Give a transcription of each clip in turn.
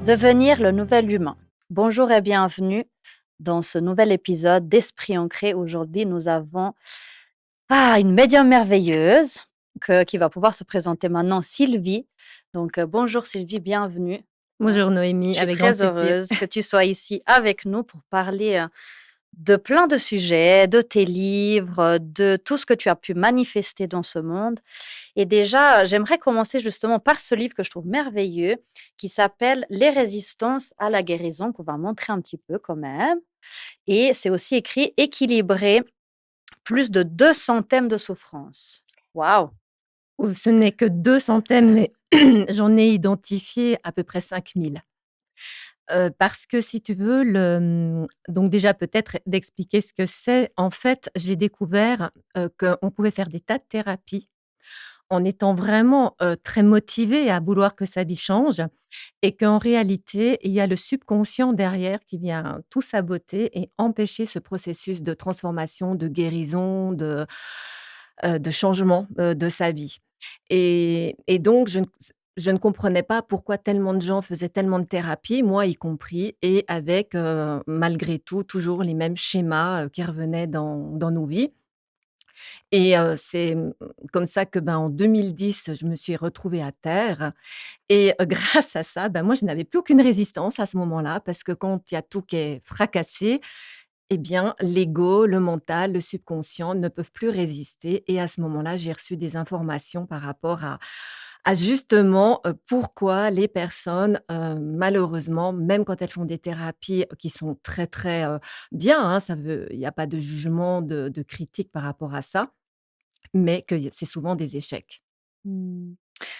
Devenir le nouvel humain. Bonjour et bienvenue dans ce nouvel épisode d'Esprit ancré. Aujourd'hui, nous avons une médium merveilleuse qui va pouvoir se présenter maintenant, Sylvie. Donc, bonjour Sylvie, bienvenue. Bonjour Je Noémie, suis avec grand très plaisir. heureuse que tu sois ici avec nous pour parler de plein de sujets, de tes livres, de tout ce que tu as pu manifester dans ce monde. Et déjà, j'aimerais commencer justement par ce livre que je trouve merveilleux, qui s'appelle Les résistances à la guérison, qu'on va montrer un petit peu quand même. Et c'est aussi écrit équilibré, plus de 200 thèmes de souffrance. Waouh! Ou ce n'est que 2 centaines, mais j'en ai identifié à peu près 5 000. Parce que si tu veux, donc déjà peut-être d'expliquer ce que c'est. En fait, j'ai découvert, qu'on pouvait faire des tas de thérapies en étant vraiment, très motivé à vouloir que sa vie change et qu'en réalité, il y a le subconscient derrière qui vient tout saboter et empêcher ce processus de transformation, de guérison, de changement, de sa vie. Et donc je ne comprenais pas pourquoi tellement de gens faisaient tellement de thérapie, moi y compris, et avec, malgré tout, toujours les mêmes schémas, qui revenaient dans nos vies. Et c'est, comme ça que, en 2010, je me suis retrouvée à terre et grâce à ça, moi, je n'avais plus aucune résistance à ce moment-là parce que quand il y a tout qui est fracassé, eh bien, l'ego, le mental, le subconscient ne peuvent plus résister et à ce moment-là, j'ai reçu des informations par rapport à justement, pourquoi les personnes, malheureusement, même quand elles font des thérapies qui sont très, très, bien, hein, il y a pas de jugement, de critique par rapport à ça, mais que y c'est souvent des échecs. Mmh.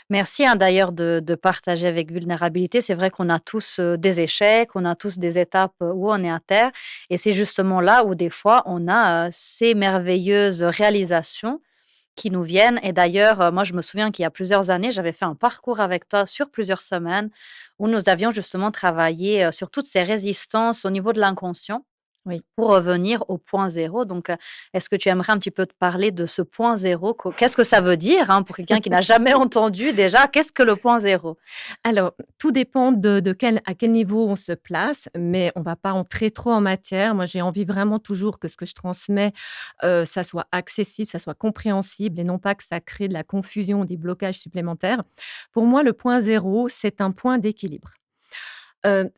Merci, hein, d'ailleurs de partager avec vulnérabilité. C'est vrai qu'on a tous, des échecs, on a tous des étapes, où on est à terre et c'est justement là où des fois on a, ces merveilleuses réalisations qui nous viennent et d'ailleurs, moi je me souviens qu'il y a plusieurs années, j'avais fait un parcours avec toi sur plusieurs semaines où nous avions justement travaillé, sur toutes ces résistances au niveau de l'inconscient Oui. pour revenir au point zéro. Donc, est-ce que tu aimerais un petit peu te parler de ce point zéro? Qu'est-ce que ça veut dire, hein, pour quelqu'un qui n'a jamais entendu déjà? Qu'est-ce que le point zéro? Alors, tout dépend de quel à quel niveau on se place, mais on va pas entrer trop en matière. Moi, j'ai envie vraiment toujours que ce que je transmets, ça soit accessible, ça soit compréhensible et non pas que ça crée de la confusion, des blocages supplémentaires. Pour moi, le point zéro, c'est un point d'équilibre. Heu,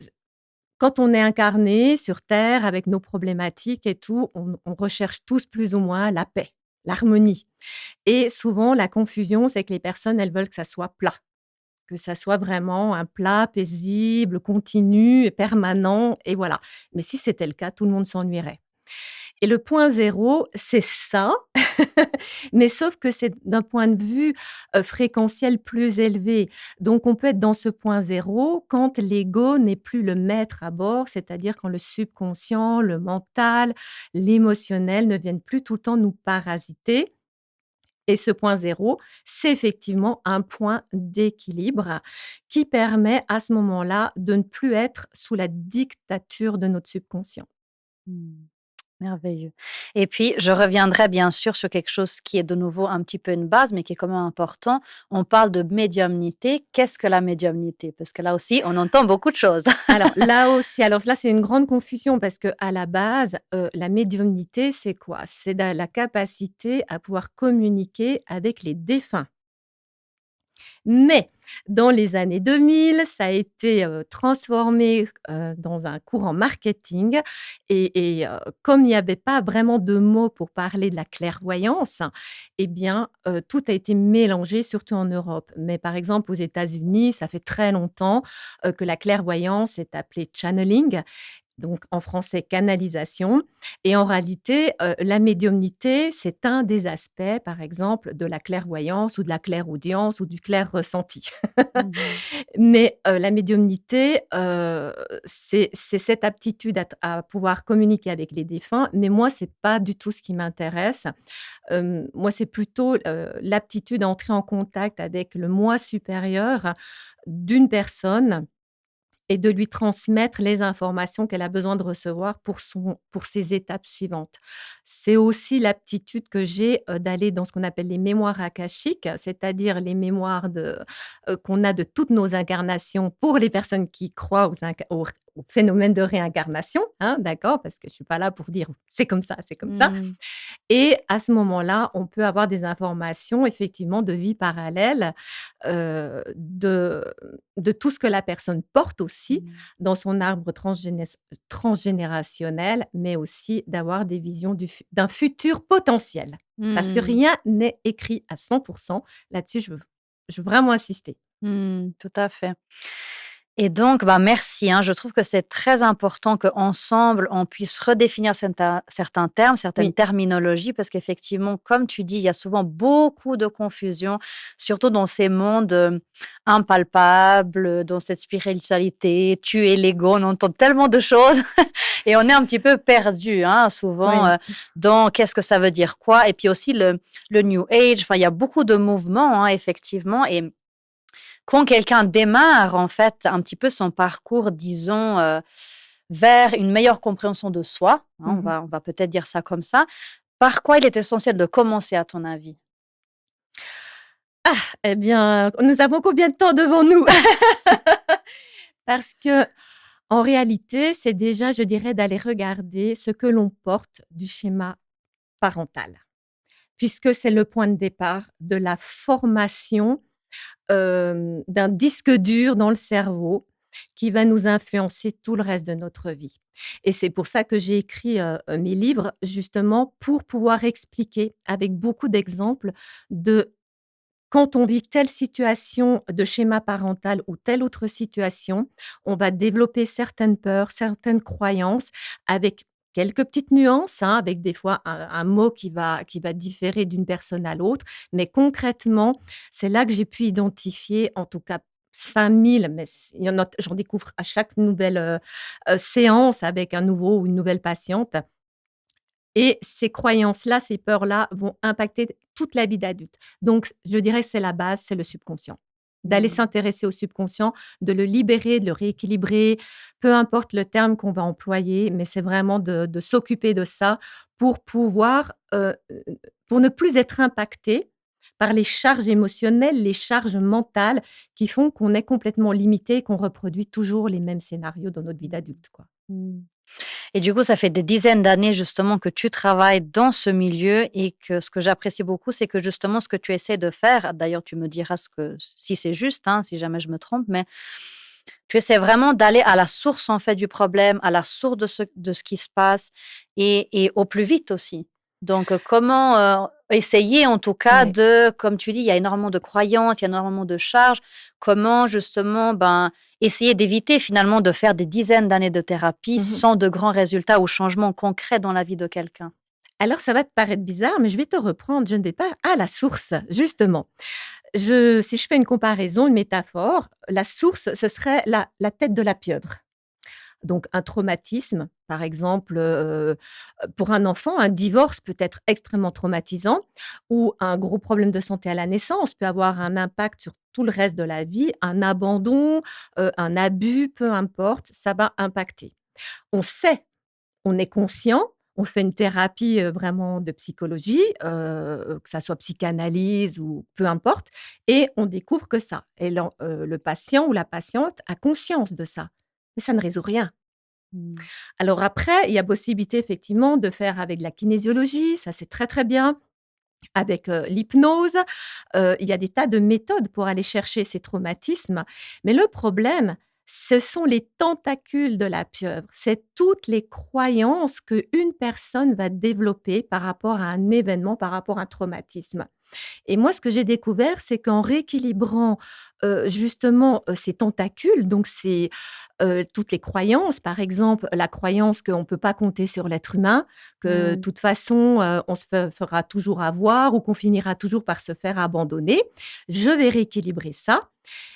Quand on est incarné sur terre avec nos problématiques et tout, on recherche tous plus ou moins la paix, l'harmonie et souvent la confusion, c'est que les personnes, elles veulent que ça soit plat. Que ça soit vraiment un plat paisible, continu et permanent et voilà. Mais si c'était le cas, tout le monde s'ennuierait et le point zéro, c'est ça, mais sauf que c'est d'un point de vue, fréquentiel plus élevé. Donc on peut être dans ce point zéro quand l'ego n'est plus le maître à bord, c'est-à-dire quand le subconscient, le mental, l'émotionnel ne viennent plus tout le temps nous parasiter et ce point zéro, c'est effectivement un point d'équilibre qui permet à ce moment-là de ne plus être sous la dictature de notre subconscient. Mmh. Merveilleux et puis je reviendrai bien sûr sur quelque chose qui est de nouveau un petit peu une base, mais qui est quand même important. On parle de médiumnité. Qu'est-ce que la médiumnité? Parce que là aussi, on entend beaucoup de choses. Alors là aussi, alors là, c'est une grande confusion parce qu'à la base, la médiumnité, c'est quoi? C'est la capacité à pouvoir communiquer avec les défunts. Mais dans les années 2000, ça a été, transformé, dans un courant marketing et comme il n'y avait pas vraiment de mots pour parler de la clairvoyance, eh bien, tout a été mélangé, surtout en Europe. Mais par exemple, aux États-Unis, ça fait très longtemps, que la clairvoyance est appelée channeling, donc en français canalisation et en réalité, la médiumnité, c'est un des aspects, par exemple, de la clairvoyance ou de la clairaudience ou du clair ressenti. Mmh. Mais, la médiumnité, c'est cette aptitude à pouvoir communiquer avec les défunts, mais moi, c'est pas du tout ce qui m'intéresse. Moi, c'est plutôt, l'aptitude à entrer en contact avec le moi supérieur d'une personne et de lui transmettre les informations qu'elle a besoin de recevoir pour ses étapes suivantes. C'est aussi l'aptitude que j'ai, d'aller dans ce qu'on appelle les mémoires akashiques, c'est-à-dire les mémoires qu'on a de toutes nos incarnations pour les personnes qui croient au phénomène de réincarnation, hein, d'accord? Parce que je suis pas là pour dire: «C'est comme ça, c'est comme ça». Mmh. Et à ce moment-là, on peut avoir des informations effectivement de vie parallèle, de tout ce que la personne porte aussi Mmh. dans son arbre transgénérationnel, mais aussi d'avoir des visions d'un futur potentiel. Parce que Mmh. rien n'est écrit à 100. Là-dessus, je veux vraiment insister. Mmh. Tout à fait. Et donc, bah, merci, hein. Je trouve que c'est très important qu'ensemble, on puisse redéfinir certains termes, certaines Oui. terminologies, parce qu'effectivement, comme tu dis, il y a souvent beaucoup de confusion, surtout dans ces mondes, impalpables, dans cette spiritualité, tu es l'ego, on entend tellement de choses et on est un petit peu perdu, hein, souvent, Oui. dans qu'est-ce que ça veut dire quoi? Et puis aussi le new age, enfin, il y a beaucoup de mouvements, hein, effectivement. Et quand quelqu'un démarre, en fait, un petit peu son parcours, disons, vers une meilleure compréhension de soi, hein, Mmh. on va peut-être dire ça comme ça, par quoi il est essentiel de commencer à ton avis? Eh bien, nous avons combien de temps devant nous? Parce que en réalité, c'est déjà, je dirais, d'aller regarder ce que l'on porte du schéma parental, puisque c'est le point de départ de la formation, d'un disque dur dans le cerveau qui va nous influencer tout le reste de notre vie. Et c'est pour ça que j'ai écrit, mes livres, justement pour pouvoir expliquer avec beaucoup d'exemples de quand on vit telle situation de schéma parental ou telle autre situation, on va développer certaines peurs, certaines croyances avec quelques petites nuances, hein, avec des fois un mot qui va différer d'une personne à l'autre. Mais concrètement, c'est là que j'ai pu identifier en tout cas 5 000, mais il y en a j'en découvre à chaque nouvelle, séance avec un nouveau ou une nouvelle patiente. Et ces croyances-là, ces peurs-là vont impacter toute la vie d'adulte. Donc je dirais que c'est la base, c'est le subconscient. D'aller Mmh. s'intéresser au subconscient, de le libérer, de le rééquilibrer, peu importe le terme qu'on va employer, mais c'est vraiment de s'occuper de ça pour pouvoir, pour ne plus être impacté par les charges émotionnelles, les charges mentales qui font qu'on est complètement limité et qu'on reproduit toujours les mêmes scénarios dans notre vie d'adulte, quoi. Mmh. Et du coup, ça fait des dizaines d'années justement que tu travailles dans ce milieu et que ce que j'apprécie beaucoup, c'est que justement ce que tu essaies de faire, d'ailleurs tu me diras si c'est juste, hein, si jamais je me trompe, mais tu essaies vraiment d'aller à la source en fait du problème, à la source de ce qui se passe et au plus vite aussi. Donc, comment, essayer en tout cas Ouais. de comme tu dis, il y a énormément de croyances, il y a énormément de charges. Comment justement, ben, essayer d'éviter finalement de faire des dizaines d'années de thérapie Mmh. sans de grands résultats ou changements concrets dans la vie de quelqu'un? Alors ça va te paraître bizarre, mais je vais te reprendre, je ne vais pas à la source, justement. Si je fais une comparaison, une métaphore, la source, ce serait la tête de la pieuvre. Donc un traumatisme, par exemple, pour un enfant, un divorce peut être extrêmement traumatisant ou un gros problème de santé à la naissance peut avoir un impact sur tout le reste de la vie, un abandon, un abus, peu importe, ça va impacter. On sait, on est conscient, on fait une thérapie, vraiment de psychologie, que ça soit psychanalyse ou peu importe et on découvre que ça et le patient ou la patiente a conscience de ça, mais ça ne résout rien. Mmh. Alors après, il y a possibilité effectivement de faire avec la kinésiologie, ça c'est très, très bien, avec, l'hypnose, il y a des tas de méthodes pour aller chercher ces traumatismes. Mais le problème, ce sont les tentacules de la pieuvre. C'est toutes les croyances qu'une personne va développer par rapport à un événement, par rapport à un traumatisme. Et moi, ce que j'ai découvert, c'est qu'en rééquilibrant, justement, ces tentacules, donc c'est, toutes les croyances, par exemple, la croyance qu'on ne peut pas compter sur l'être humain, que de Mmh. toute façon, on se fera toujours avoir ou qu'on finira toujours par se faire abandonner. Je vais rééquilibrer ça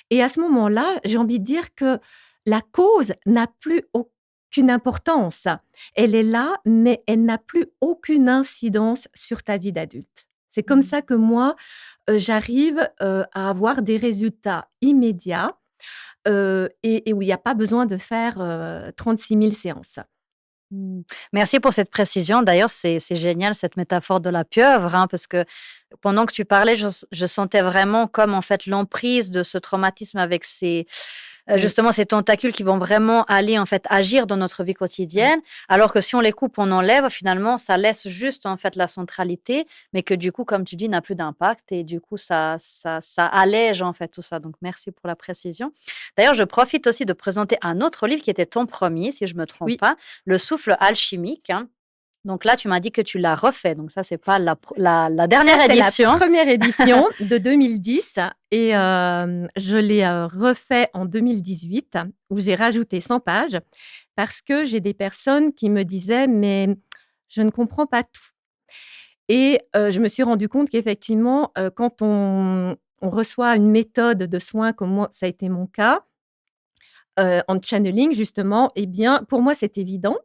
et à ce moment-là, j'ai envie de dire que la cause n'a plus aucune importance. Elle est là, mais elle n'a plus aucune incidence sur ta vie d'adulte. C'est comme Mmh. ça que moi, j'arrive, à avoir des résultats immédiats, et où il y a pas besoin de faire, 36 000 séances. Mmh. Merci pour cette précision. D'ailleurs, c'est génial cette métaphore de la pieuvre, hein, parce que pendant que tu parlais, je sentais vraiment comme, en fait, l'emprise de ce traumatisme avec ces, Oui, justement ces tentacules qui vont vraiment aller, en fait, agir dans notre vie oui. quotidienne. Alors que si on les coupe, on enlève, finalement, ça laisse juste, en fait, la centralité, mais que du coup, comme tu dis, n'a plus d'impact et du coup, ça allège, en fait, tout ça. Donc merci pour la précision. D'ailleurs, je profite aussi de présenter un autre livre qui était ton premier, si je me trompe Oui. pas, Le souffle alchimique, hein. Donc là, tu m'as dit que tu l'as refait, donc ça, c'est pas la Ça, dernière c'est la édition. première édition de 2010 et je l'ai, refait en 2018 où j'ai rajouté 100 pages parce que j'ai des personnes qui me disaient: «Mais je ne comprends pas tout». Et je me suis rendu compte qu'effectivement, quand on reçoit une méthode de soins comme moi, ça a été mon cas, en channeling justement, eh bien, pour moi, c'est évident.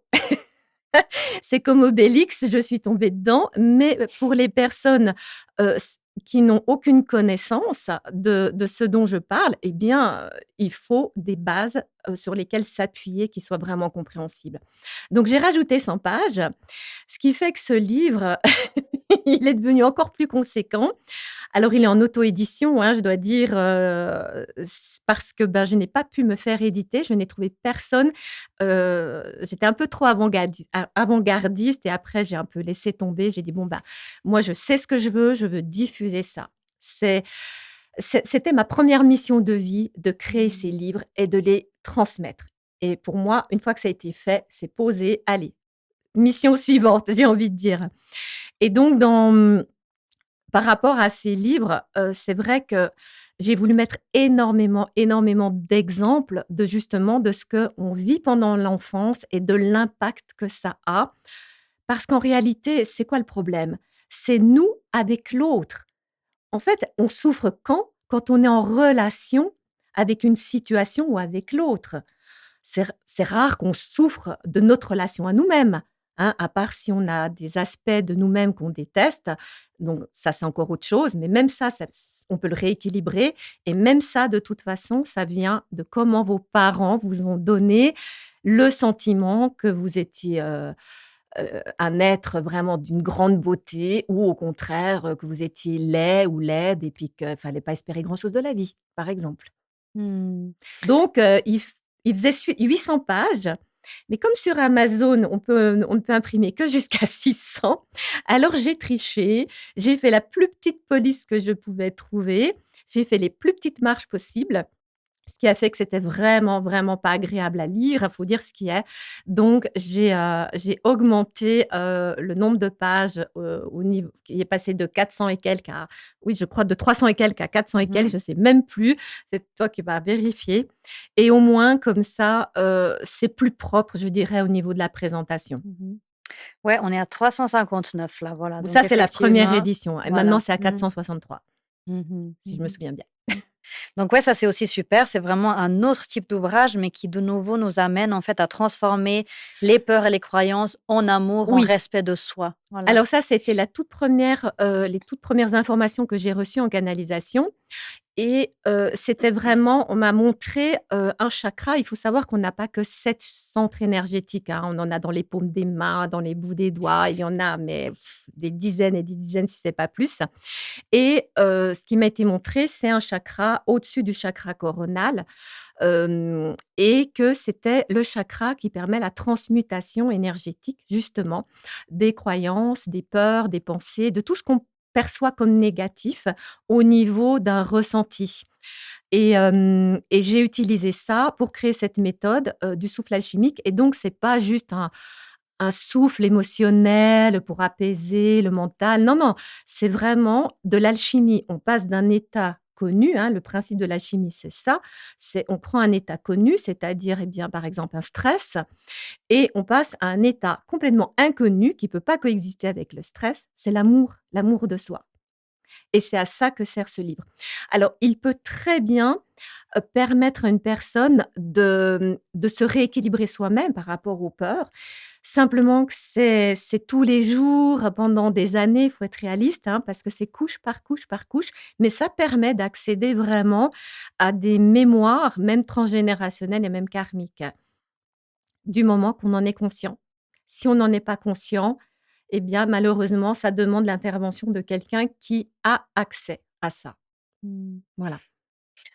C'est comme Obélix, je suis tombée dedans, mais pour les personnes, s qui n'ont aucune connaissance de ce dont je parle, eh bien, il faut des bases, sur lesquelles s'appuyer qui soient vraiment compréhensibles. Donc j'ai rajouté 100 pages, ce qui fait que ce livre, il est devenu encore plus conséquent. Alors il est en auto-édition, hein, je dois dire, parce que, ben, je n'ai pas pu me faire éditer. Je n'ai trouvé personne. J'étais un peu trop avant-gardiste et après j'ai un peu laissé tomber. J'ai dit: «Bon, bah, moi je sais ce que je veux diffuser ça». C'est c'était ma première mission de vie de créer ces Mmh. livres et de les transmettre et pour moi, une fois que ça a été fait, c'est posé, allez, mission suivante, j'ai envie de dire et donc par rapport à ces livres, c'est vrai que j'ai voulu mettre énormément, énormément d'exemples de justement de ce qu'on vit pendant l'enfance et de l'impact que ça a. Parce qu'en réalité, c'est quoi le problème? C'est nous avec l'autre. En fait, on souffre quand? Quand on est en relation avec une situation ou avec l'autre. C'est rare qu'on souffre de notre relation à nous-mêmes, hein, à part si on a des aspects de nous-mêmes qu'on déteste. Donc ça, c'est encore autre chose, mais même ça, on peut le rééquilibrer et même ça, de toute façon, ça vient de comment vos parents vous ont donné le sentiment que vous étiez, un être vraiment d'une grande beauté ou au contraire, que vous étiez laid ou laide et puis qu'il fallait pas espérer grand-chose de la vie, par exemple. Mmh. Donc il faisait 800 pages, mais comme sur Amazon, on ne peut imprimer que jusqu'à 600, alors j'ai triché, j'ai fait la plus petite police que je pouvais trouver, j'ai fait les plus petites marges possibles ce qui a fait que c'était vraiment, vraiment pas agréable à lire, il faut dire ce qui est. Donc j'ai augmenté, le nombre de pages, au niveau qui est passé de 400 et quelques à oui, je crois de 300 et quelques à 400 et quelques, Mmh. je sais même plus. C'est toi qui vas vérifier et au moins comme ça, c'est plus propre, je dirais, au niveau de la présentation. Mmh. Ouais, on est à 359 là, voilà, Ça, donc c'est la première effectivement, édition et maintenant voilà. c'est à Mmh. 463, Mmh mh. si je me Mmh. souviens bien. Donc ouais, ça c'est aussi super. C'est vraiment un autre type d'ouvrage, mais qui de nouveau nous amène en fait à transformer les peurs et les croyances en amour, en Oui. respect de soi. Voilà. Alors ça, c'était la toute première, les toutes premières informations que j'ai reçues en canalisation et c'était vraiment on m'a montré, un chakra. Il faut savoir qu'on n'a pas que 7 centres énergétiques, hein. On en a dans les paumes des mains, dans les bouts des doigts, il y en a mais des dizaines et des dizaines si c'est pas plus et ce qui m'a été montré, c'est un chakra au-dessus du chakra coronal, et que c'était le chakra qui permet la transmutation énergétique justement des croyances, des peurs, des pensées, de tout ce qu'on perçoit comme négatif au niveau d'un ressenti et j'ai utilisé ça pour créer cette méthode, du souffle alchimique et donc c'est pas juste un souffle émotionnel pour apaiser le mental. Non, non, c'est vraiment de l'alchimie. On passe d'un état connu, hein, le principe de l'alchimie, c'est ça, c'est on prend un état connu, c'est-à-dire, eh bien, par exemple, un stress et on passe à un état complètement inconnu qui peut pas coexister avec le stress, c'est l'amour, l'amour de soi. Et c'est à ça que sert ce livre. Alors, il peut très bien, permettre à une personne de se rééquilibrer soi-même par rapport aux peurs. Simplement que c'est tous les jours, pendant des années, il faut être réaliste, hein, parce que c'est couche par couche par couche, mais ça permet d'accéder vraiment à des mémoires, même transgénérationnelles et même karmiques, du moment qu'on en est conscient. Si on n'en est pas conscient, eh bien, malheureusement, ça demande l'intervention de quelqu'un qui a accès à ça. Mmh. Voilà.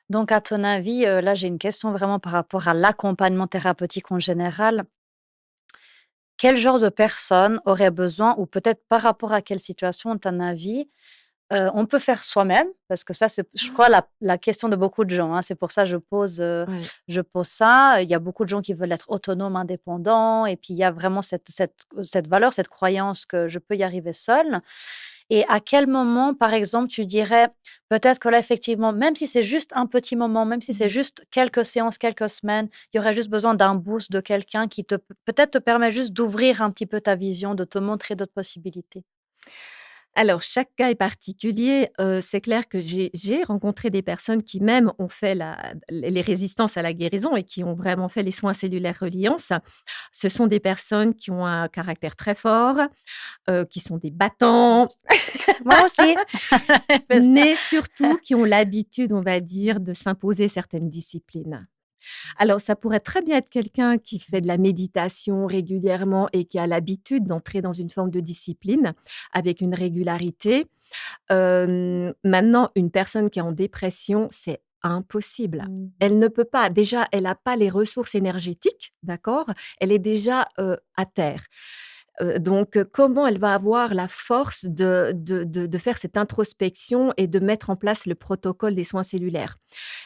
Donc à ton avis, là, j'ai une question vraiment par rapport à l'accompagnement thérapeutique en général. Quel genre de personne aurait besoin ou peut-être par rapport à quelle situation, à ton avis, on peut faire soi-même? Parce que ça, c'est, je crois, la question de beaucoup de gens, hein. C'est pour ça que Ouais. je pose ça. Il y a beaucoup de gens qui veulent être autonomes, indépendants et puis il y a vraiment cette valeur, cette croyance que je peux y arriver seule. Et à quel moment, par exemple, tu dirais: «Peut-être que là, effectivement, même si c'est juste un petit moment, même si c'est Mmh. juste quelques séances, quelques semaines, il y aurait juste besoin d'un boost de quelqu'un qui te peut-être te permet juste d'ouvrir un petit peu ta vision, de te montrer d'autres possibilités». Alors, chaque cas est particulier. C'est clair que j'ai rencontré des personnes qui même ont fait la les résistances à la guérison et qui ont vraiment fait les soins cellulaires Reliance. Ce sont des personnes qui ont un caractère très fort, qui sont des battants, Moi aussi. Fais ça. mais surtout qui ont l'habitude, on va dire, de s'imposer certaines disciplines. Alors, ça pourrait très bien être quelqu'un qui fait de la méditation régulièrement et qui a l'habitude d'entrer dans une forme de discipline avec une régularité. Maintenant, une personne qui est en dépression, c'est impossible. Mmh. Elle ne peut pas. Déjà, elle n'a pas les ressources énergétiques, d'accord? Elle est déjà, à terre. Donc, comment elle va avoir la force de faire cette introspection et de mettre en place le protocole des soins cellulaires?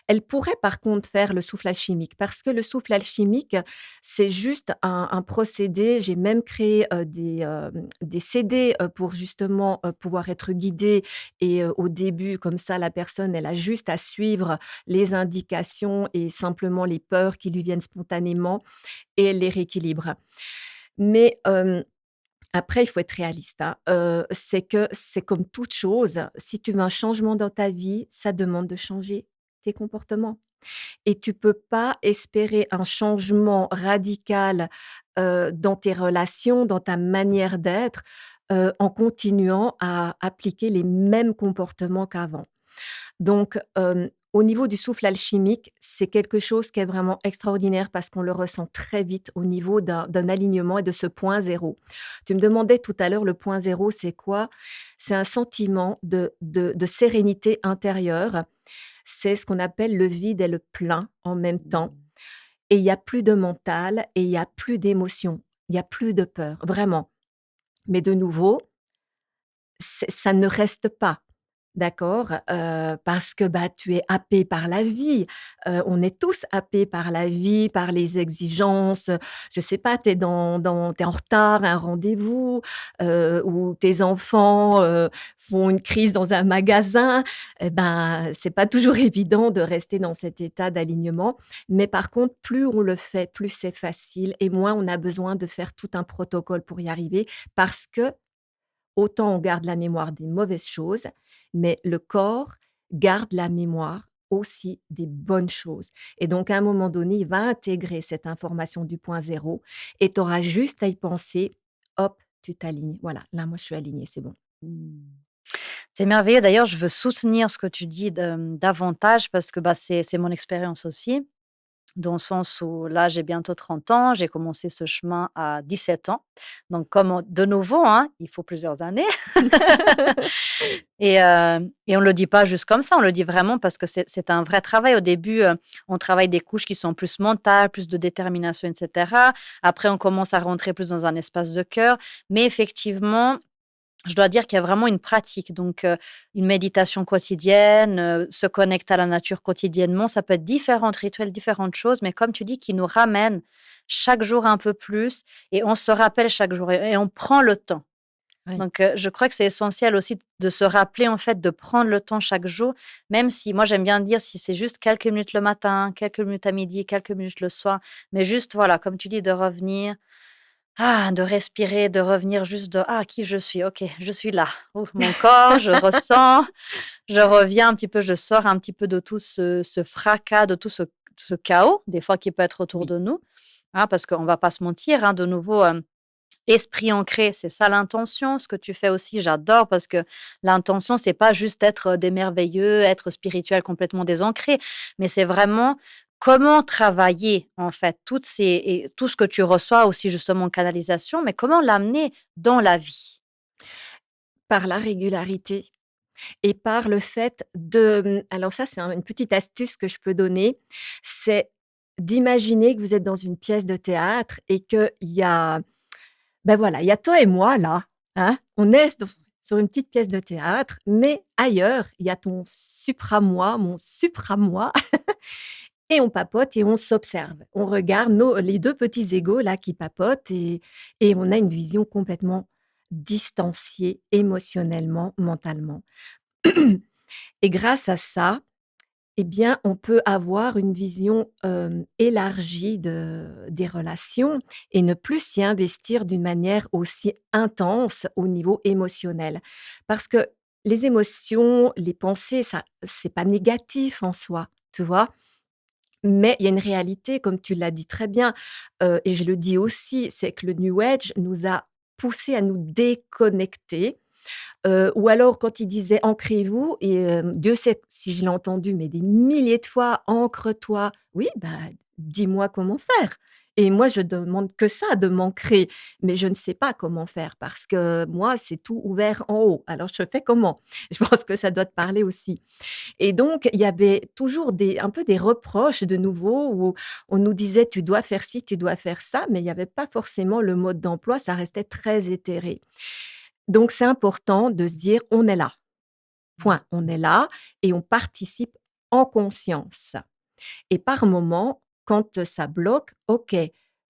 Elle pourrait par contre faire le soufflage chimique parce que le soufflage chimique, c'est juste un procédé. J'ai même créé, des CD, pour justement, pouvoir être guidée et au début comme ça la personne elle a juste à suivre les indications et simplement les peurs qui lui viennent spontanément et elle les rééquilibre. Mais, après il faut être réaliste, hein, c'est que c'est comme toute chose, si tu veux un changement dans ta vie, ça demande de changer tes comportements. Et tu peux pas espérer un changement radical, dans tes relations, dans ta manière d'être, en continuant à appliquer les mêmes comportements qu'avant. Donc, au niveau du souffle alchimique, c'est quelque chose qui est vraiment extraordinaire parce qu'on le ressent très vite au niveau d'un alignement et de ce point zéro. Tu me demandais tout à l'heure le point zéro, c'est quoi? C'est un sentiment de sérénité intérieure. C'est ce qu'on appelle le vide et le plein en même temps Mmh. et il y a plus de mental et il y a plus d'émotion, il y a plus de peur, vraiment. Mais de nouveau, ça ne reste pas. D'accord, parce que, bah, tu es happé par la vie. On est tous happés par la vie, par les exigences, je sais pas, tu es en retard à un rendez-vous, ou tes enfants, font une crise dans un magasin. Et ben, c'est pas toujours évident de rester dans cet état d'alignement. Mais par contre, plus on le fait, plus c'est facile et moins on a besoin de faire tout un protocole pour y arriver parce que autant on garde la mémoire des mauvaises choses, mais le corps garde la mémoire aussi des bonnes choses. Et donc, à un moment donné, il va intégrer cette information du point zéro et tu auras juste à y penser, hop, tu t'alignes. Voilà, là, moi, je suis alignée, c'est bon. Mmh. C'est merveilleux. D'ailleurs, je veux soutenir ce que tu dis davantage parce que, bah, c'est mon expérience aussi. Dans le sens où là, j'ai bientôt 30 ans, j'ai commencé ce chemin à 17 ans. Donc comme on de nouveau, hein, il faut plusieurs années et on le dit pas juste comme ça, on le dit vraiment parce que c'est un vrai travail. Au début, on travaille des couches qui sont plus mentales, plus de détermination et cetera. Après, on commence à rentrer plus dans un espace de cœur. Mais effectivement, je dois dire qu'il y a vraiment une pratique, donc une méditation quotidienne, se connecter à la nature quotidiennement. Ça peut être différents rituels, différentes choses, mais comme tu dis, qui nous ramènent chaque jour un peu plus et on se rappelle chaque jour et on prend le temps. Oui. Donc je crois que c'est essentiel aussi de se rappeler, en fait, de prendre le temps chaque jour, même si moi, j'aime bien dire si c'est juste quelques minutes le matin, quelques minutes à midi, quelques minutes le soir, mais juste, voilà, comme tu dis, de revenir. De respirer, de revenir juste de: «Ah, qui je suis? OK, je suis là. Ouf, mon corps, je ressens, je reviens un petit peu, je sors un petit peu de tout ce fracas, de tout ce chaos, des fois qui peut être autour Oui. de nous», parce qu'on va pas se mentir, de nouveau, esprit ancré, c'est ça l'intention. Ce que tu fais aussi, j'adore parce que l'intention, c'est pas juste être, des merveilleux, être spirituel complètement désancré, mais c'est vraiment comment travailler, en fait, toutes ces et tout ce que tu reçois aussi justement en canalisation, mais comment l'amener dans la vie. Par la régularité et par le fait de, alors ça, c'est une petite astuce que je peux donner, c'est d'imaginer que vous êtes dans une pièce de théâtre et qu'il y a, ben voilà, il y a toi et moi là, hein, on est sur une petite pièce de théâtre, mais ailleurs, il y a ton supra-moi, mon supra-moi et on papote et on s'observe. On regarde les 2 petits égos là qui papotent et on a une vision complètement distanciée émotionnellement, mentalement. Et grâce à ça, eh bien, on peut avoir une vision, élargie des relations et ne plus s'y investir d'une manière aussi intense au niveau émotionnel. Parce que les émotions, les pensées, ça c'est pas négatif en soi, tu vois? Mais il y a une réalité, comme tu l'as dit très bien, et je le dis aussi, c'est que le New Age nous a poussés à nous déconnecter. Ou alors quand il disait: «Ancrez-vous» et Dieu sait si je l'ai entendu, mais des milliers de fois: «Ancre-toi». Oui, bah, dis-moi comment faire et moi je demande que ça, de m'ancrer, mais je ne sais pas comment faire parce que moi, c'est tout ouvert en haut. Alors je fais comment? Je pense que ça doit te parler aussi et donc il y avait toujours un peu des reproches de nouveau où on nous disait: «Tu dois faire ci, tu dois faire ça», mais il y avait pas forcément le mode d'emploi, ça restait très éthéré. Donc c'est important de se dire: «On est là, point. On est là et on participe en conscience» et par moment, quand, ça bloque, OK,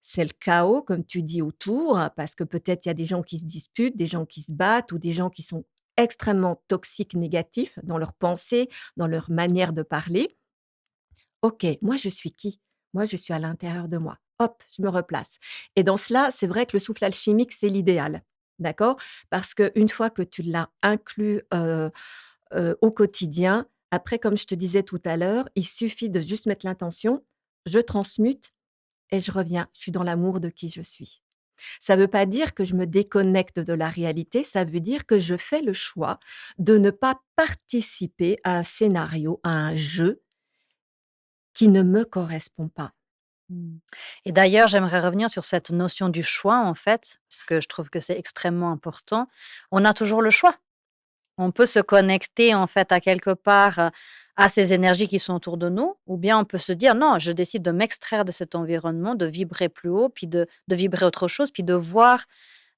c'est le chaos comme tu dis autour, parce que peut-être il y a des gens qui se disputent, des gens qui se battent ou des gens qui sont extrêmement toxiques, négatifs dans leurs pensées, dans leur manière de parler. OK, moi je suis qui? Moi je suis à l'intérieur de moi. Hop, je me replace et dans cela, c'est vrai que le souffle alchimique, c'est l'idéal, d'accord? Parce qu'une fois que tu l'as inclus, au quotidien, après comme je te disais tout à l'heure, il suffit de juste mettre l'intention, je transmute et je reviens, je suis dans l'amour de qui je suis. Ça ne veut pas dire que je me déconnecte de la réalité, ça veut dire que je fais le choix de ne pas participer à un scénario, à un jeu qui ne me correspond pas. Mmh. Et d'ailleurs, j'aimerais revenir sur cette notion du choix, en fait, parce que je trouve que c'est extrêmement important. On a toujours le choix. On peut se connecter, en fait, à quelque part, à ces énergies qui sont autour de nous, ou bien on peut se dire: «Non, je décide de m'extraire de cet environnement, de vibrer plus haut, puis de vibrer autre chose», puis de voir,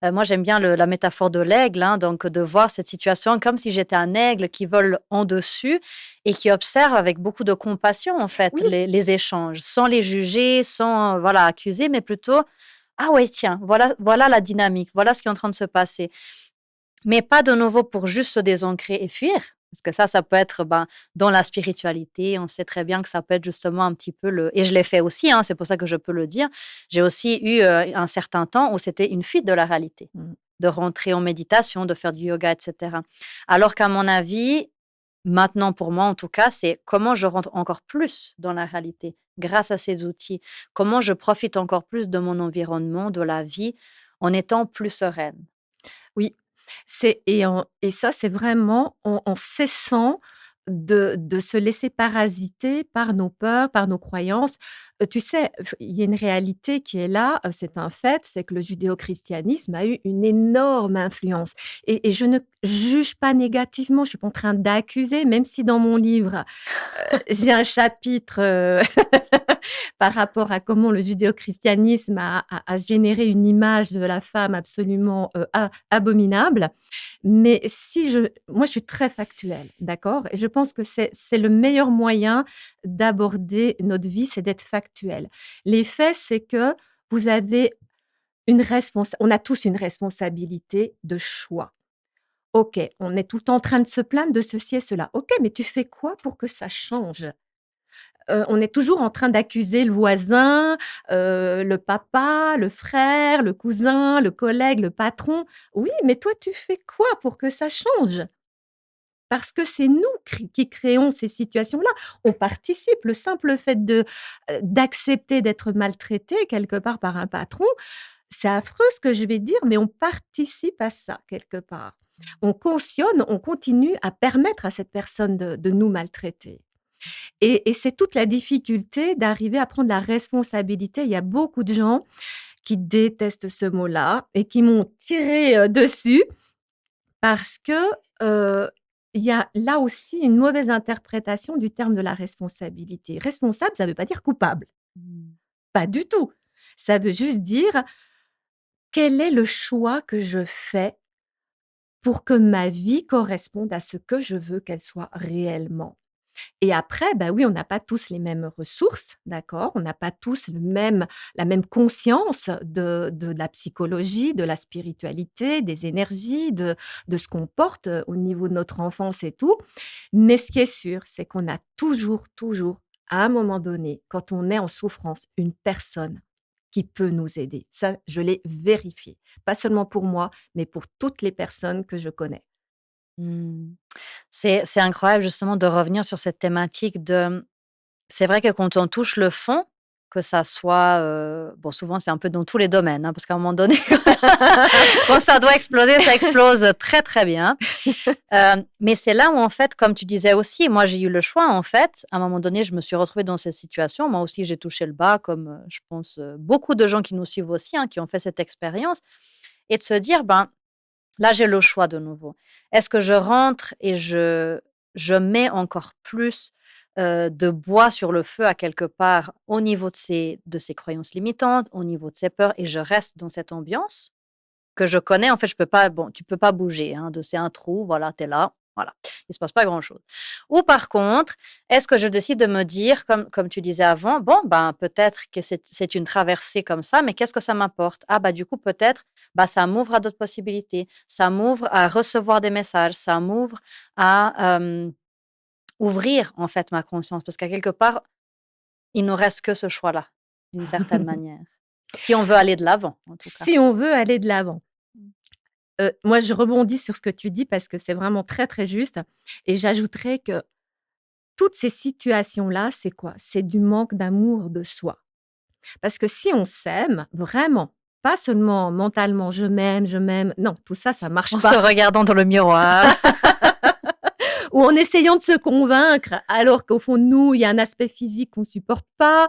moi j'aime bien le la métaphore de l'aigle, donc de voir cette situation comme si j'étais un aigle qui vole en dessus et qui observe avec beaucoup de compassion, en fait, Oui, les échanges, sans les juger, sans, voilà, accuser, mais plutôt: «Ah ouais, tiens, voilà la dynamique, voilà ce qui est en train de se passer». Mais pas de nouveau pour juste se désancrer et fuir, parce que ça peut être, dans la spiritualité, on sait très bien que ça peut être justement un petit peu le et je l'ai fait aussi, c'est pour ça que je peux le dire. J'ai aussi eu, un certain temps où c'était une fuite de la réalité, mmh, de rentrer en méditation, de faire du yoga et cetera. Alors qu'à mon avis, maintenant pour moi en tout cas, c'est comment je rentre encore plus dans la réalité grâce à ces outils. Comment je profite encore plus de mon environnement, de la vie, en étant plus sereine. oui. Et ça, c'est vraiment en cessant de se laisser parasiter par nos peurs, par nos croyances. Tu sais, il y a une réalité qui est là, c'est un fait, c'est que le judéo-christianisme a eu une énorme influence et je ne juge pas négativement, je suis pas en train d'accuser, même si dans mon livre, j'ai un chapitre, par rapport à comment le judéo-christianisme a généré une image de la femme absolument, abominable. Mais si je moi, je suis très factuelle, d'accord? Et je pense que c'est le meilleur moyen d'aborder notre vie, c'est d'être factuel. Les faits, c'est que vous avez on a tous une responsabilité de choix. OK, on est tout le temps en train de se plaindre de ceci et cela. OK, mais tu fais quoi pour que ça change? on est toujours en train d'accuser le voisin, le papa, le frère, le cousin, le collègue, le patron. Oui, mais toi, tu fais quoi pour que ça change? Parce que c'est nous qui créons ces situations-là. On participe. Le simple fait d'accepter d'être maltraité quelque part par un patron, c'est affreux ce que je vais dire, mais on participe à ça quelque part. On cautionne, on continue à permettre à cette personne de nous maltraiter. Et c'est toute la difficulté d'arriver à prendre la responsabilité. Il y a beaucoup de gens qui détestent ce mot-là et qui m'ont tiré dessus parce que, il y a là aussi une mauvaise interprétation du terme de la responsabilité. Responsable, ça ne veut pas dire coupable, Mmh. pas du tout. Ça veut juste dire: «Quel est le choix que je fais pour que ma vie corresponde à ce que je veux qu'elle soit réellement?» Et après, bah, oui, on n'a pas tous les mêmes ressources, d'accord? On n'a pas tous la même conscience de la psychologie, de la spiritualité, des énergies, de ce qu'on porte, au niveau de notre enfance et tout. Mais ce qui est sûr, c'est qu'on a toujours, toujours, à un moment donné, quand on est en souffrance, une personne qui peut nous aider. Ça, je l'ai vérifié. Pas seulement pour moi, mais pour toutes les personnes que je connais. Mmh. C'est incroyable justement de revenir sur cette thématique de c'est vrai que quand on touche le fond, que ça soit, bon souvent c'est un peu dans tous les domaines, hein, parce qu'à un moment donné quand ça doit exploser, ça explose très, très bien. Mais c'est là où en fait, comme tu disais aussi, moi j'ai eu le choix en fait. À un moment donné, je me suis retrouvée dans cette situation. Moi aussi, j'ai touché le bas comme, je pense, beaucoup de gens qui nous suivent aussi, hein, qui ont fait cette expérience et de se dire: «Ben, là, j'ai le choix de nouveau. Est-ce que je rentre et je mets encore plus, de bois sur le feu à quelque part au niveau de ces croyances limitantes, au niveau de ces peurs et je reste dans cette ambiance que je connais? En fait, je peux pas bon, tu peux pas bouger, hein, c'est un trou, voilà, tu es là, voilà. Il se passe pas grand-chose. Ou par contre, est-ce que je décide de me dire comme tu disais avant: «Bon, ben, peut-être que c'est une traversée comme ça, mais qu'est-ce que ça m'apporte? Ah, bah, du coup, peut-être, bah, ça m'ouvre à d'autres possibilités. Ça m'ouvre à recevoir des messages. Ça m'ouvre à, ouvrir, en fait, ma conscience». Parce qu'à quelque part, il nous reste que ce choix-là, d'une certaine manière. Si on veut aller de l'avant, en tout cas. Si on veut aller de l'avant. Mmh. Moi, je rebondis sur ce que tu dis parce que c'est vraiment très, très juste et j'ajouterais que toutes ces situations-là, c'est quoi? C'est du manque d'amour de soi. Parce que si on s'aime vraiment, pas seulement mentalement: je m'aime», non, tout ça, ça marche En se pas. regardant dans le miroir. Ou en essayant de se convaincre, alors qu'au fond de nous, il y a un aspect physique qu'on supporte pas,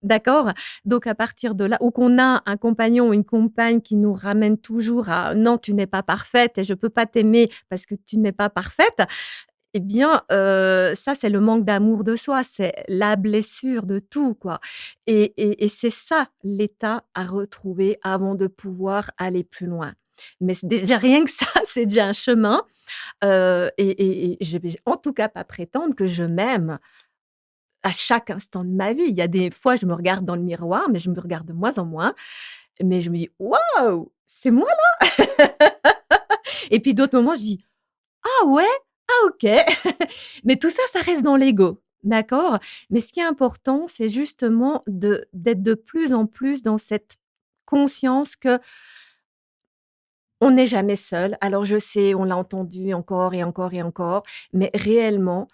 d'accord? Donc à partir de là ou qu'on a un compagnon ou une compagne qui nous ramène toujours à: «Non, tu n'es pas parfaite et je peux pas t'aimer parce que tu n'es pas parfaite», eh bien, ça, c'est le manque d'amour de soi, c'est la blessure de tout, quoi et c'est ça l'état à retrouver avant de pouvoir aller plus loin. Mais c'est déjà rien que ça, c'est déjà un chemin. Et je vais en tout cas pas prétendre que je m'aime à chaque instant de ma vie. Il y a des fois, je me regarde dans le miroir, mais je me regarde de moins en moins, mais je me dis: «Waouh, c'est moi là?» et puis d'autres moments, je dis: «Ah ouais? Ah OK». Mais tout ça, ça reste dans l'ego, d'accord? Mais ce qui est important, c'est justement d'être de plus en plus dans cette conscience que on n'est jamais seul. Alors je sais, on l'a entendu encore et encore et encore, mais réellement,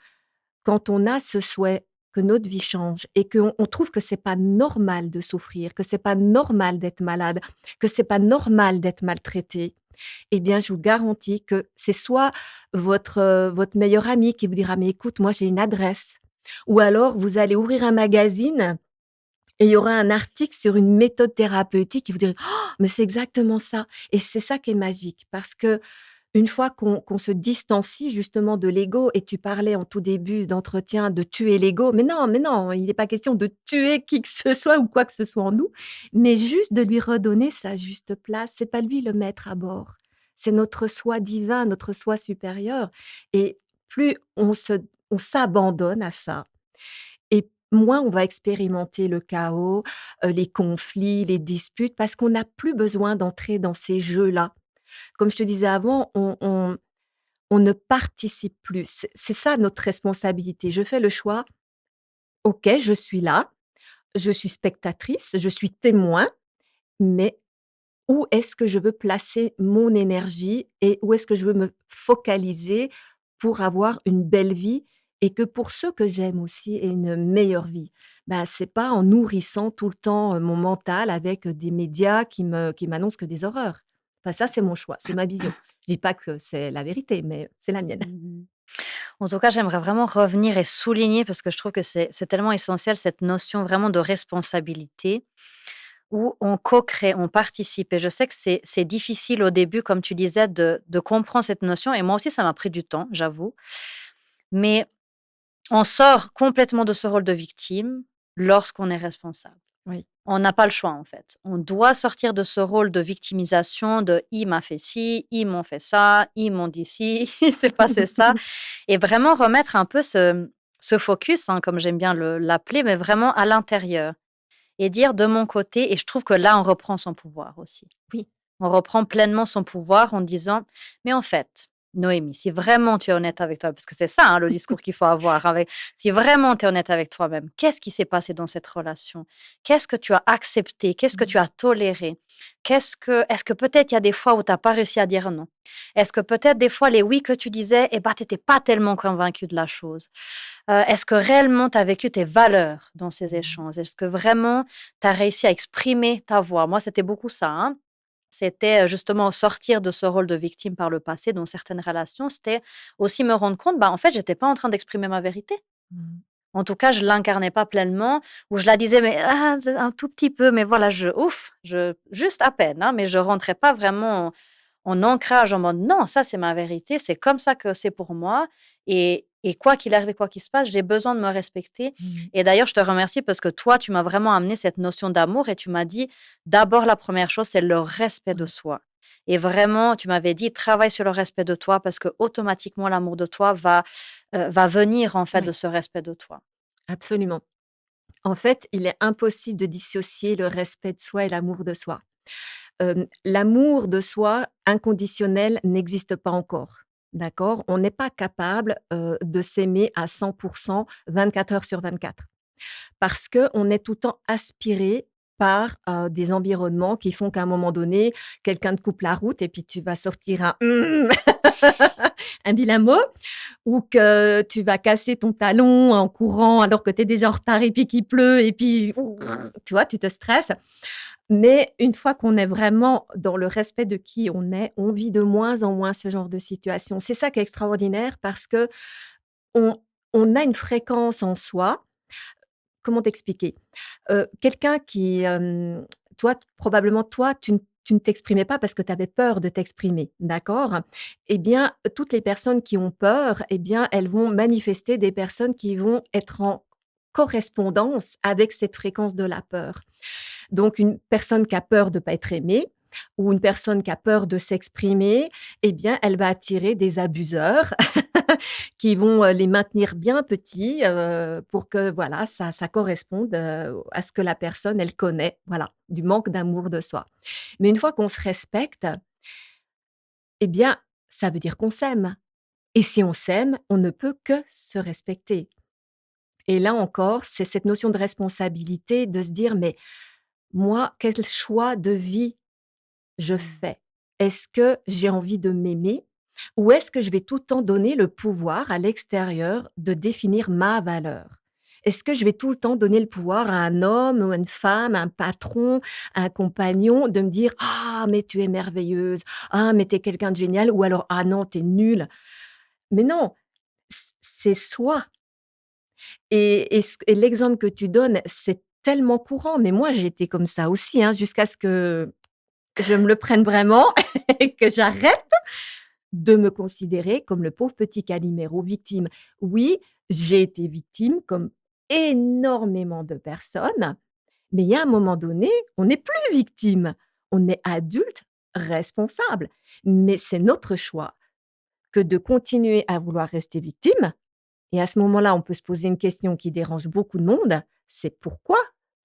quand on a ce souhait que notre vie change et qu'on trouve que c'est pas normal de souffrir, que c'est pas normal d'être malade, que c'est pas normal d'être maltraité, eh bien, je vous garantis que c'est soit votre meilleur ami qui vous dira: «Mais écoute, moi j'ai une adresse» ou alors vous allez ouvrir un magazine et il y aura un article sur une méthode thérapeutique qui vous direz: «Oh, mais c'est exactement ça» et c'est ça qui est magique parce que une fois qu'on se distancie justement de l'ego et tu parlais en tout début d'entretien de tuer l'ego, mais non, il n'est pas question de tuer qui que ce soit ou quoi que ce soit en nous, mais juste de lui redonner sa juste place. C'est pas lui le maître à bord, c'est notre soi divin, notre soi supérieur et plus on s'abandonne à ça et moins on va expérimenter le chaos, les conflits, les disputes parce qu'on n'a plus besoin d'entrer dans ces jeux-là. Comme je te disais avant, on ne participe plus. C'est ça notre responsabilité. Je fais le choix OK, je suis là, je suis spectatrice, je suis témoin, mais où est-ce que je veux placer mon énergie et où est-ce que je veux me focaliser pour avoir une belle vie et que pour ceux que j'aime aussi aient une meilleure vie? Bah, c'est pas en nourrissant tout le temps, mon mental avec, des médias qui m'annoncent que des horreurs. Enfin ça, c'est mon choix, c'est ma vision. Je dis pas que c'est la vérité, mais c'est la mienne. Mmh. En tout cas, j'aimerais vraiment revenir et souligner parce que je trouve que c'est tellement essentiel cette notion vraiment de responsabilité où on co-crée, on participe et je sais que c'est difficile au début, comme tu disais, de comprendre cette notion et moi aussi ça m'a pris du temps, j'avoue. Mais on sort complètement de ce rôle de victime lorsqu'on est responsable. Oui. On n'a pas le choix, en fait. On doit sortir de ce rôle de victimisation, de «il m'a fait ci, ils m'ont fait ça, ils m'ont dit ci, il s'est passé ça» et vraiment remettre un peu ce focus, hein, comme j'aime bien l'appeler, mais vraiment à l'intérieur et dire de mon côté et je trouve que là, on reprend son pouvoir aussi. Oui. On reprend pleinement son pouvoir en disant: «Mais en fait, Noémie, si vraiment tu es honnête avec toi», parce que c'est ça, hein, le discours qu'il faut avoir avec si vraiment tu es honnête avec toi-même, qu'est-ce qui s'est passé dans cette relation? Qu'est-ce que tu as accepté? Qu'est-ce que Mmh. tu as toléré? Est-ce que peut-être il y a des fois où tu as pas réussi à dire non? Est-ce que peut-être des fois les oui que tu disais, eh ben, tu étais pas tellement convaincu de la chose? Est-ce que réellement tu as vécu tes valeurs dans ces Mmh. échanges? Est-ce que vraiment tu as réussi à exprimer ta voix? Moi, c'était beaucoup ça, hein. C'était, justement sortir de ce rôle de victime par le passé dans certaines relations. C'était aussi me rendre compte, bah, en fait, j'étais pas en train d'exprimer ma vérité. Mmh. En tout cas, je l'incarnais pas pleinement ou je la disais, mais c'est un tout petit peu, mais voilà, je juste à peine, hein, mais je rentrais pas vraiment en ancrage en mode: «Non, ça, c'est ma vérité, c'est comme ça que c'est pour moi et quoi qu'il arrive et quoi qu'il se passe, j'ai besoin de me respecter» Mmh. et d'ailleurs, je te remercie parce que toi, tu m'as vraiment amené cette notion d'amour et tu m'as dit: «D'abord, la première chose, c'est le respect de Oui. soi» et vraiment, tu m'avais dit: «Travaille sur le respect de toi parce que automatiquement, l'amour de toi va venir, en fait, de Oui, ce respect de toi». absolument. En fait, il est impossible de dissocier le respect de soi et l'amour de soi. L'amour de soi inconditionnel n'existe pas encore, d'accord? On n'est pas capable, de s'aimer à 100 24 heures sur 24 parce qu'on est tout le temps aspiré par, des environnements qui font qu'à un moment donné, quelqu'un te coupe la route et puis tu vas sortir un un vilain mot ou que tu vas casser ton talon en courant alors que tu es déjà en retard et puis qu'il pleut et puis tu vois, tu te stresses. Mais une fois qu'on est vraiment dans le respect de qui on vit de moins en moins ce genre de situation. C'est ça qui est extraordinaire parce qu'on on a une fréquence en soi. Comment t'expliquer? Quelqu'un qui, toi, probablement toi, tu ne t'exprimais pas parce que tu avais peur de t'exprimer, d'accord? Eh bien, toutes les personnes qui ont peur, eh bien, elles vont manifester des personnes qui vont être en correspondance avec cette fréquence de la peur. Donc une personne qui a peur de pas être aimée ou une personne qui a peur de s'exprimer, eh bien, elle va attirer des abuseurs qui vont, les maintenir bien petits, pour que voilà, ça corresponde, à ce que la personne, elle connaît, voilà, du manque d'amour de soi. Mais une fois qu'on se respecte, eh bien, ça veut dire qu'on s'aime et si on s'aime, on ne peut que se respecter et là encore, c'est cette notion de responsabilité de se dire: «Mais moi, quel choix de vie je Mmh. fais? Est-ce que j'ai envie de m'aimer ou est-ce que je vais tout le temps donner le pouvoir à l'extérieur de définir ma valeur? Est-ce que je vais tout le temps donner le pouvoir à un homme ou à une femme, à un patron, à un compagnon de me dire: «Ah mais tu es merveilleuse. Ah mais tu es quelqu'un de génial» ou alors: «Ah non, tu es nulle». Mais non, c'est soi et l'exemple que tu donnes, c'est tellement courant, mais moi j'ai été comme ça aussi, hein, jusqu'à ce que je me le prenne vraiment et que j'arrête de me considérer comme le pauvre petit Calimero victime. Oui, j'ai été victime comme énormément de personnes, mais il y a un moment donné, on n'est plus victime. On est adulte, responsable. Mais c'est notre choix que de continuer à vouloir rester victime et à ce moment-là, on peut se poser une question qui dérange beaucoup de monde, c'est pourquoi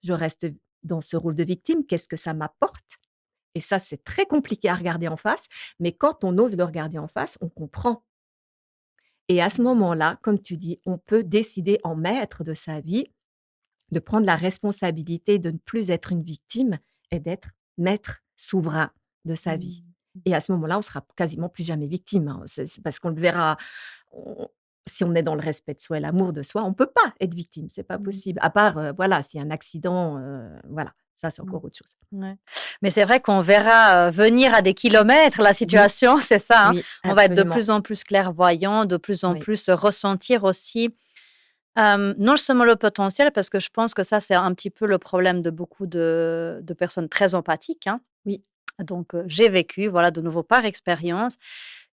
je reste dans ce rôle de victime? Qu'est-ce que ça m'apporte? Et ça, c'est très compliqué à regarder en face, mais quand on ose le regarder en face, on comprend. Et à ce Mmh. moment-là, comme tu dis, on peut décider en maître de sa vie de prendre la responsabilité de ne plus être une victime et d'être maître souverain de sa vie. Mmh. Et à ce moment-là, on sera quasiment plus jamais victime, hein. C'est parce qu'on le verra, on si on est dans le respect de soi et l'amour de soi, on peut pas être victime, c'est pas Mmh. possible. À part, voilà, s'il y a un accident, voilà, ça c'est Mmh. encore autre chose. Ouais. Mais c'est vrai qu'on verra, venir à des kilomètres la Oui, situation, c'est ça, hein. oui, On va être de absolument. plus en plus clairvoyant, de plus en Oui. plus ressentir aussi, non seulement le potentiel, parce que je pense que ça, c'est un petit peu le problème de beaucoup de personnes très empathiques, hein. Oui. Donc, j'ai vécu, voilà, de nouveau par expérience,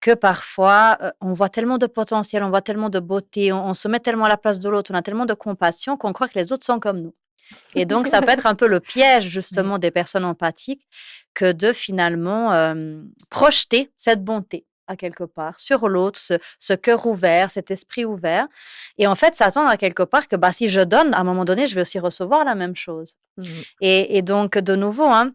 que parfois, on voit tellement de potentiel, on voit tellement de beauté, on se met tellement à la place de l'autre, on a tellement de compassion qu'on croit que les autres sont comme nous. Et donc ça peut être un peu le piège Oui. justement des personnes empathiques que de finalement, projeter cette bonté à quelque part sur l'autre, ce cœur ouvert, cet esprit ouvert et en fait s'attendre à quelque part que, bah, si je donne, à un moment donné, je vais aussi recevoir la même chose Mmh. et donc de nouveau, hein,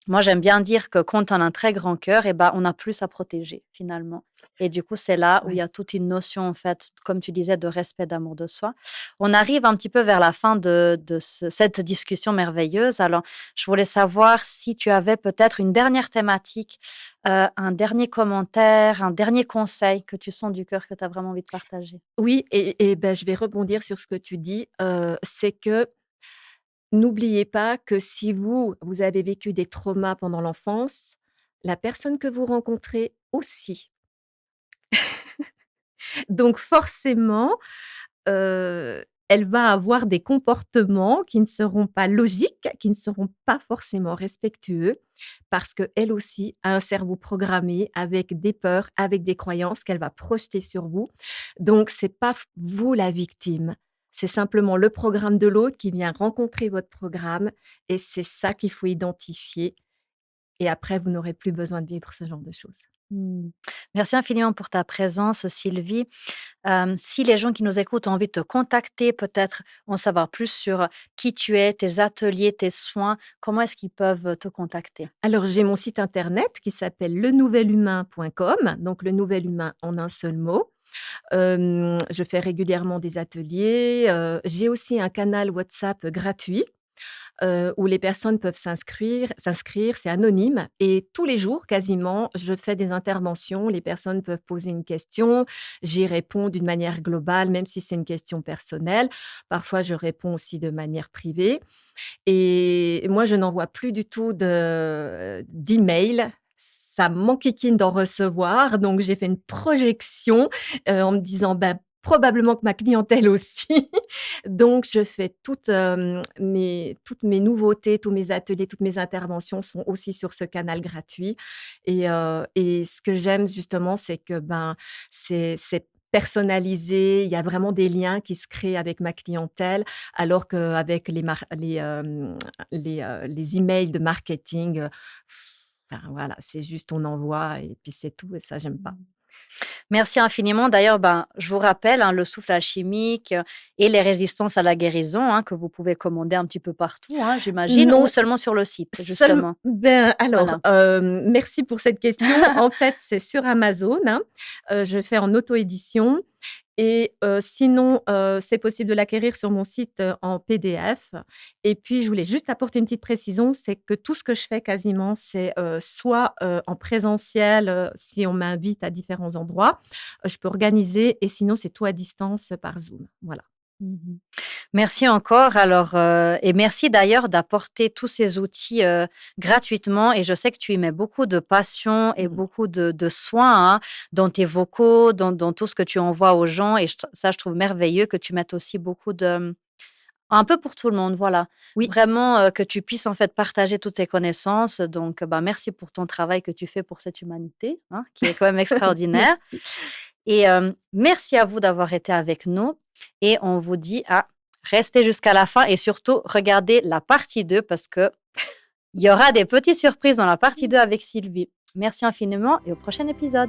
moi j'aime bien dire que quand on a un très grand cœur et bah, on a plus à protéger finalement et du coup, c'est là où il y Ouais. a toute une notion en fait, comme tu disais, de respect, d'amour de soi. On arrive un petit peu vers la fin de cette discussion merveilleuse. Alors, je voulais savoir si tu avais peut-être une dernière thématique, un dernier commentaire, un dernier conseil que tu sens du cœur que tu as vraiment envie de partager. Oui et bah, je vais rebondir sur ce que tu dis, c'est que n'oubliez pas que si vous avez vécu des traumas pendant l'enfance, la personne que vous rencontrez aussi. Donc forcément, elle va avoir des comportements qui ne seront pas logiques, qui ne seront pas forcément respectueux, parce qu'elle aussi a un cerveau programmé avec des peurs, avec des croyances qu'elle va projeter sur vous. Donc c'est pas vous la victime, c'est simplement le programme de l'autre qui vient rencontrer votre programme et c'est ça qu'il faut identifier et après vous n'aurez plus besoin de vivre ce genre de choses. Mmh. Merci infiniment pour ta présence, Sylvie. Si les gens qui nous écoutent ont envie de te contacter, peut-être en savoir plus sur qui tu es, tes ateliers, tes soins, comment est-ce qu'ils peuvent te contacter? Alors, j'ai mon site internet qui s'appelle lenouvelhumain.com, donc le nouvel humain en un seul mot. Je fais régulièrement des ateliers, j'ai aussi un canal WhatsApp gratuit, où les personnes peuvent s'inscrire, c'est anonyme et tous les jours quasiment, je fais des interventions. Les personnes peuvent poser une question, j'y réponds d'une manière globale, même si c'est une question personnelle. Parfois, je réponds aussi de manière privée et moi, je n'envoie plus du tout d'emails. Ça m'enquiquine d'en recevoir, donc j'ai fait une projection, en me disant: «Ben, probablement que ma clientèle aussi». Donc je fais toutes mes nouveautés, tous mes ateliers, toutes mes interventions sont aussi sur ce canal gratuit et ce que j'aime justement, c'est que, ben, c'est personnalisé. Il y a vraiment des liens qui se créent avec ma clientèle, alors qu'avec les emails de marketing, enfin voilà, c'est juste on envoie et puis c'est tout et ça j'aime pas. Merci infiniment. D'ailleurs, ben, je vous rappelle, hein, le souffle alchimique et les résistances à la guérison, hein, que vous pouvez commander un petit peu partout, hein, j'imagine, ou Non, seulement sur le site, seul justement? ben, alors, Voilà. merci pour cette question. En fait, c'est sur Amazon, hein, je fais en auto-édition et sinon, c'est possible de l'acquérir sur mon site, en PDF et puis je voulais juste apporter une petite précision, c'est que tout ce que je fais quasiment, c'est, soit, en présentiel, si on m'invite à différents endroits, je peux organiser et sinon c'est tout à distance, par Zoom. Voilà. Mmh. Merci encore alors, et merci d'ailleurs d'apporter tous ces outils, gratuitement et je sais que tu y mets beaucoup de passion et Mmh. beaucoup de soin, hein, dans tes vocaux, dans tout ce que tu envoies aux gens et je trouve merveilleux que tu mettes aussi beaucoup de un peu pour tout le monde, voilà. Oui. Vraiment, que tu puisses en fait partager toutes ces connaissances donc, bah, merci pour ton travail que tu fais pour cette humanité, hein, qui est quand même extraordinaire Merci. et merci à vous d'avoir été avec nous et on vous dit à rester jusqu'à la fin et surtout regardez la partie 2 parce qu'il y aura des petites surprises dans la partie 2 avec Sylvie. Merci infiniment et au prochain épisode.